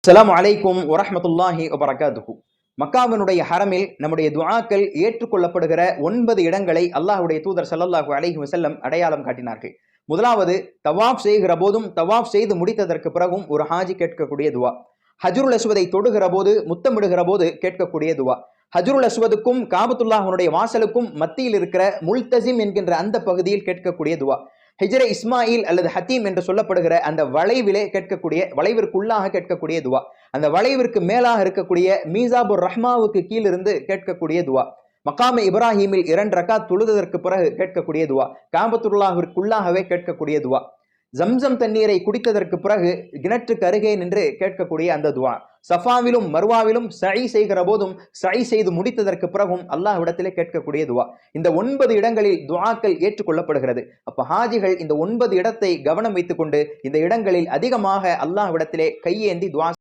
அஸ்ஸலாமு அலைக்கும் வரஹ்மத்துல்லாஹி வபரகாத்துஹு. மக்காவினுடைய ஹரமில் நம்முடைய துஆக்கள் ஏற்றுக்கொள்ளப்படுகிற 9 இடங்களை அல்லாஹ்வுடைய தூதர் ஸல்லல்லாஹு அலைஹி வஸல்லம் அடையாளம் காட்டினார்கள். முதலாவது, தவாஃப் செய்கிற போதும் தவாஃப் செய்து முடித்ததற்கு பிறகும் ஒரு ஹாஜி கேட்கக்கூடிய துவா. ஹஜ்ருல் அஸ்வதை தொடுகிற போது, முத்தமிடுகிற போது கேட்கக்கூடிய துவா. ஹஜ்ருல் அஸ்வதுக்கும் காபத்துல்லாஹ்வுடைய வாசலுக்கும் மத்தியில் இருக்கிற முல்தஸிம் என்கின்ற அந்த பகுதியில் கேட்கக்கூடிய துவா. ஹிஜ்ரே இஸ்மாயில் அல்லது ஹத்தீம் என்று சொல்லப்படுகிற அந்த வளைவிலே கேட்கக்கூடிய, வளைவிற்குள்ளாக கேட்கக்கூடிய துவா. அந்த வளைவிற்கு மேலாக இருக்கக்கூடிய மீசாபுர் ரஹ்மாவுக்கு கீழிருந்து கேட்கக்கூடிய துவா. மகாமே இப்ராஹிமில் 2 ரக்காத் தொழுததற்கு பிறகு கேட்கக்கூடிய துவா. காபத்துல்லாஹிற்குள்ளாகவே கேட்கக்கூடிய துவா. ஜம்சம் தண்ணீரை குடித்ததற்கு பிறகு கிணற்றுக்கு அருகே நின்று கேட்கக்கூடிய அந்த துவா. சஃபாவிலும் மர்வாவிலும் சை செய்கிற போதும் சை செய்து முடித்ததற்கு பிறகும் அல்லாஹ்விடத்திலே கேட்கக்கூடிய துவா. இந்த 9 இடங்களில் துஆக்கள் ஏற்றுக்கொள்ளப்படுகிறது. அப்ப ஹாஜிகள் இந்த 9 இடத்தை கவனம் வைத்துக் கொண்டு இந்த இடங்களில் அதிகமாக அல்லாஹ்விடத்திலே கையேந்தி துஆ